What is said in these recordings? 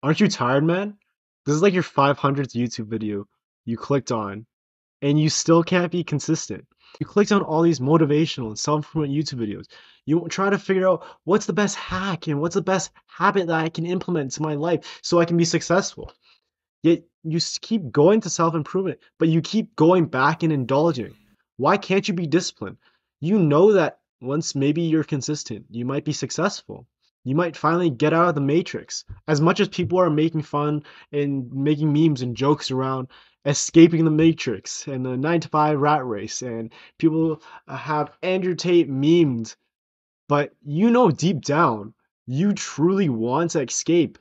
Aren't you tired, man? This is like your 500th YouTube video you clicked on, and you still can't be consistent. You clicked on all these motivational and self-improvement YouTube videos. You try to figure out what's the best hack and what's the best habit that I can implement into my life so I can be successful. Yet you keep going to self-improvement, but you keep going back and indulging. Why can't you be disciplined? You know that once maybe you're consistent, you might be successful. You might finally get out of the matrix. As much as people are making fun and making memes and jokes around escaping the matrix and the 9 to 5 rat race, and people have Andrew Tate memed, but you know deep down, you truly want to escape.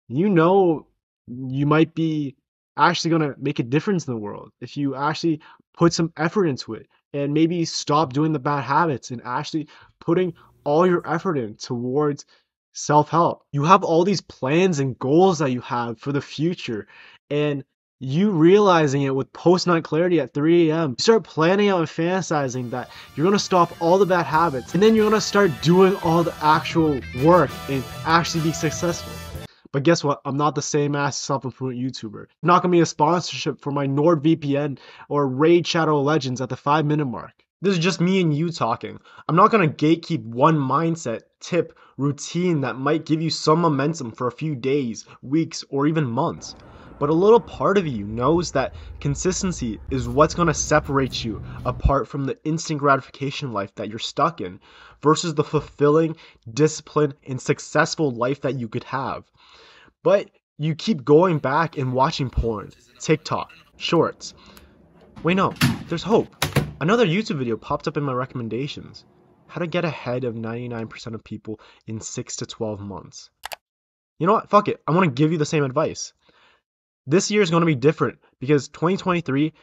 You know you might be actually going to make a difference in the world if you actually put some effort into it and maybe stop doing the bad habits and actually putting all your effort in towards self-help. You have all these plans and goals that you have for the future, and you realizing it with post-night clarity at 3 a.m. You start planning out and fantasizing that you're going to stop all the bad habits, and then you're going to start doing all the actual work and actually be successful. But guess what? I'm not the same ass self-improvement YouTuber. Not gonna be a sponsorship for my NordVPN or Raid Shadow Legends at the 5-minute mark. This is just me and you talking. I'm not gonna gatekeep one mindset, tip, routine that might give you some momentum for a few days, weeks, or even months. But a little part of you knows that consistency is what's gonna separate you apart from the instant gratification life that you're stuck in versus the fulfilling, disciplined, and successful life that you could have. But you keep going back and watching porn, TikTok, shorts. Wait, no, there's hope. Another YouTube video popped up in my recommendations. How to get ahead of 99% of people in 6 to 12 months. You know what? Fuck it. I want to give you the same advice. This year is going to be different because 2023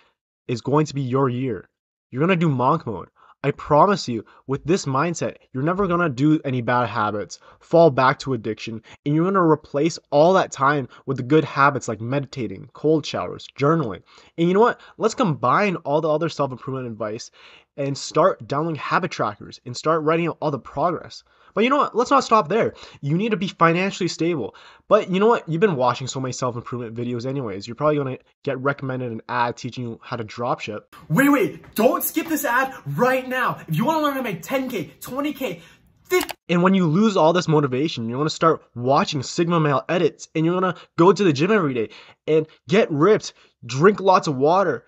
is going to be your year. You're going to do monk mode. I promise you, with this mindset, you're never going to do any bad habits, fall back to addiction, and you're going to replace all that time with the good habits like meditating, cold showers, journaling. And you know what? Let's combine all the other self-improvement advice and start downloading habit trackers and start writing out all the progress. But you know what? Let's not stop there. You need to be financially stable. But you know what? You've been watching so many self-improvement videos anyways. You're probably going to get recommended an ad teaching you how to dropship. Wait, don't skip this ad right now. If you want to learn how to make 10K, 20K, 50. And when you lose all this motivation, you're going to start watching Sigma Male edits and you're going to go to the gym every day and get ripped, drink lots of water.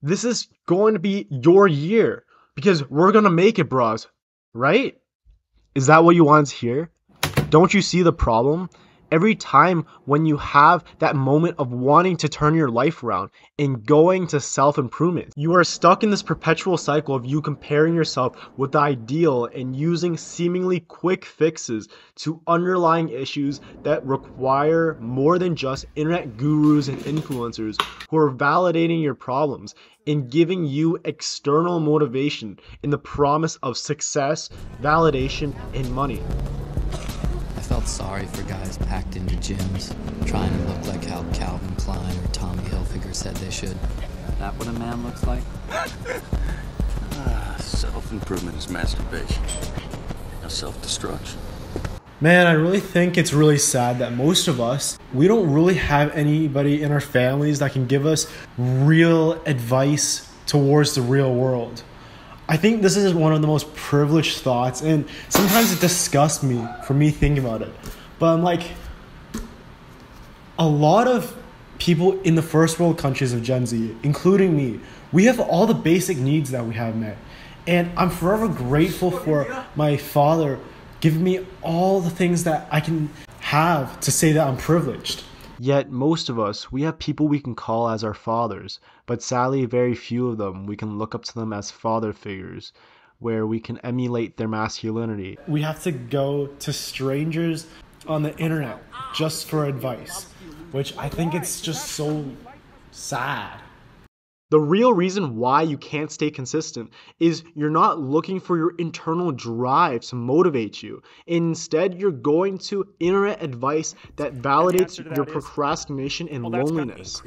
This is going to be your year because we're going to make it, bros, right? Is that what you want to hear? Don't you see the problem? Every time when you have that moment of wanting to turn your life around and going to self-improvement, you are stuck in this perpetual cycle of you comparing yourself with the ideal and using seemingly quick fixes to underlying issues that require more than just internet gurus and influencers who are validating your problems and giving you external motivation in the promise of success, validation, and money. I felt sorry for guys packed into gyms, trying to look like how Calvin Klein or Tommy Hilfiger said they should. That what a man looks like? Self-improvement is masturbation. Now self-destruction. Man, I really think it's really sad that most of us, we don't really have anybody in our families that can give us real advice towards the real world. I think this is one of the most privileged thoughts, and sometimes it disgusts me for me thinking about it. But I'm like, a lot of people in the first world countries of Gen Z, including me, we have all the basic needs that we have met. And I'm forever grateful for my father giving me all the things that I can have to say that I'm privileged. Yet most of us, we have people we can call as our fathers, but sadly very few of them we can look up to them as father figures, where we can emulate their masculinity. We have to go to strangers on the internet just for advice, which I think it's just so sad. The real reason why you can't stay consistent is you're not looking for your internal drive to motivate you. Instead, you're going to internet advice that validates your procrastination and loneliness.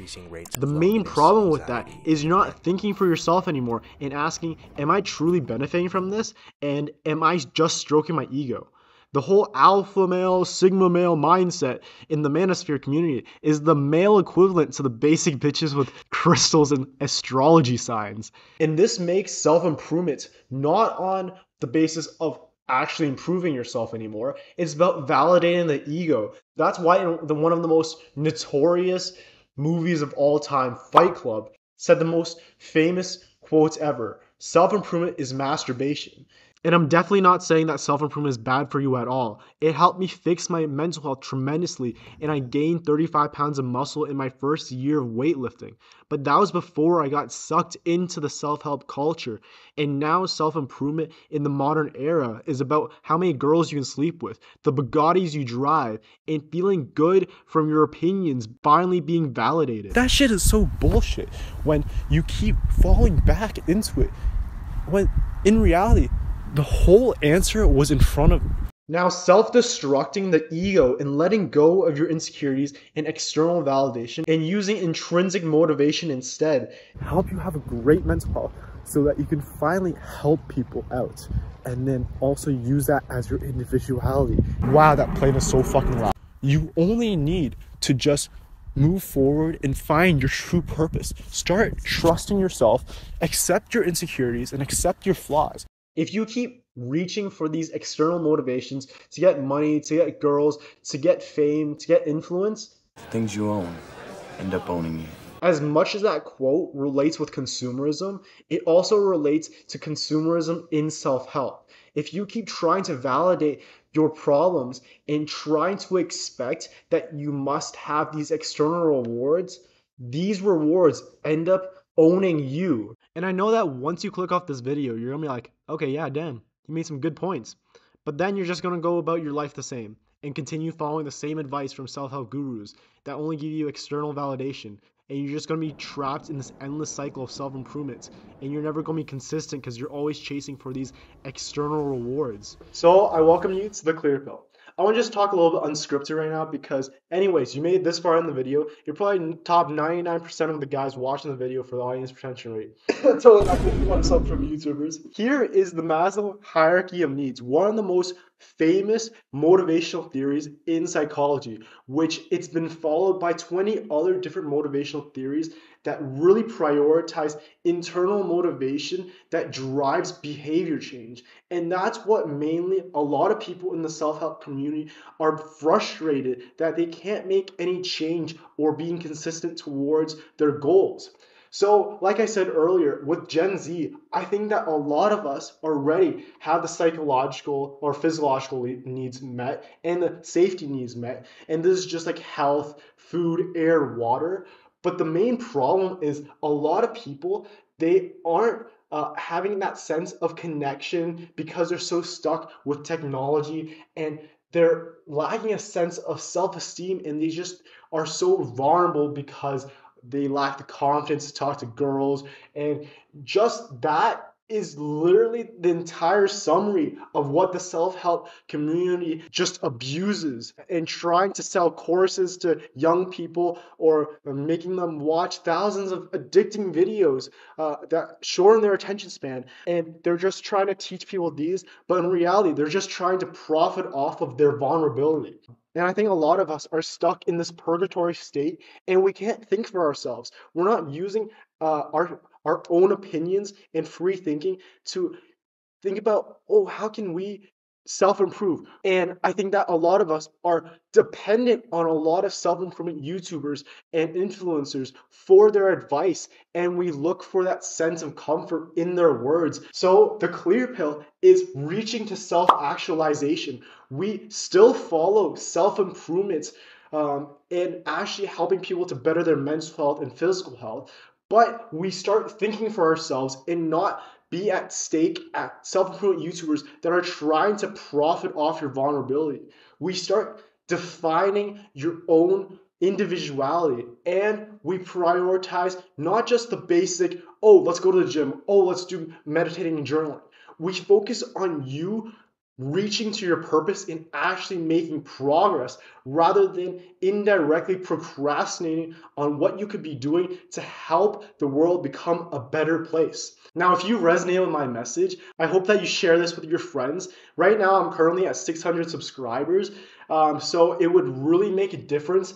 The main problem with that is you're not thinking for yourself anymore and asking, am I truly benefiting from this? And am I just stroking my ego? The whole alpha male, sigma male mindset in the manosphere community is the male equivalent to the basic bitches with crystals and astrology signs. And this makes self-improvement not on the basis of actually improving yourself anymore. It's about validating the ego. That's why one of the most notorious movies of all time, Fight Club, said the most famous quotes ever. Self-improvement is masturbation. And I'm definitely not saying that self-improvement is bad for you at all. It helped me fix my mental health tremendously, and I gained 35 pounds of muscle in my first year of weightlifting. But that was before I got sucked into the self-help culture. And now self-improvement in the modern era is about how many girls you can sleep with, the Bugattis you drive, and feeling good from your opinions finally being validated. That shit is so bullshit when you keep falling back into it. When in reality, the whole answer was in front of you. Now, self-destructing the ego and letting go of your insecurities and external validation and using intrinsic motivation instead Help you have a great mental health so that you can finally help people out and then also use that as your individuality. Wow, that plane is so fucking loud. You only need to just move forward and find your true purpose. Start trusting yourself, accept your insecurities, and accept your flaws. If you keep reaching for these external motivations to get money, to get girls, to get fame, to get influence, Things you own end up owning you. as much as that quote relates with consumerism, it also relates to consumerism in self-help. If you keep trying to validate your problems and trying to expect that you must have these external rewards, these rewards end up owning you. And I know that once you click off this video, you're gonna be like, okay, yeah, damn, you made some good points. But then you're just gonna go about your life the same and continue following the same advice from self-help gurus that only give you external validation. And you're just going to be trapped in this endless cycle of self-improvement. And you're never going to be consistent because you're always chasing for these external rewards. So I welcome you to the Clear Pill. I want to just talk a little bit unscripted right now because anyways, you made it this far in the video. You're probably top 99% of the guys watching the video for the audience retention rate. Totally not making fun of some from YouTubers. Here is the Maslow hierarchy of needs, one of the most famous motivational theories in psychology, which it's been followed by 20 other different motivational theories that really prioritize internal motivation that drives behavior change. And that's what mainly a lot of people in the self-help community are frustrated that they can't make any change or being consistent towards their goals. So, like I said earlier, with Gen Z, I think that a lot of us already have the psychological or physiological needs met and the safety needs met. And this is just like health, food, air, water. But the main problem is a lot of people, they aren't having that sense of connection because they're so stuck with technology and they're lacking a sense of self-esteem, and they just are so vulnerable because they lack the confidence to talk to girls. And just that is literally the entire summary of what the self-help community just abuses, and trying to sell courses to young people or making them watch thousands of addicting videos that shorten their attention span. And they're just trying to teach people these, but in reality, they're just trying to profit off of their vulnerability. And I think a lot of us are stuck in this purgatory state, and we can't think for ourselves. We're not using our own opinions and free thinking to think about, oh, how can we self-improve? And I think that a lot of us are dependent on a lot of self-improvement YouTubers and influencers for their advice, and we look for that sense of comfort in their words. So the Clear Pill is reaching to self-actualization. We still follow self-improvement and actually helping people to better their mental health and physical health, but we start thinking for ourselves and not be at stake at self-improvement YouTubers that are trying to profit off your vulnerability. We start defining your own individuality, and we prioritize not just the basic, oh, let's go to the gym, oh, let's do meditating and journaling. We focus on you reaching to your purpose and actually making progress rather than indirectly procrastinating on what you could be doing to help the world become a better place. Now, if you resonate with my message, I hope that you share this with your friends. Right now, I'm currently at 600 subscribers, so it would really make a difference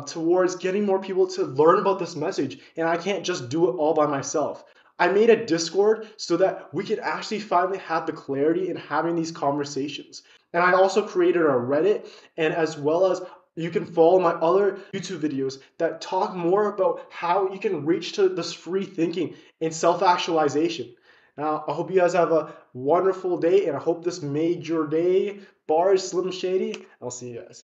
towards getting more people to learn about this message, and I can't just do it all by myself. I made a Discord so that we could actually finally have the clarity in having these conversations. And I also created a Reddit, and as well as you can follow my other YouTube videos that talk more about how you can reach to this free thinking and self-actualization. Now, I hope you guys have a wonderful day, and I hope this made your day. Bars, Slim Shady. I'll see you guys.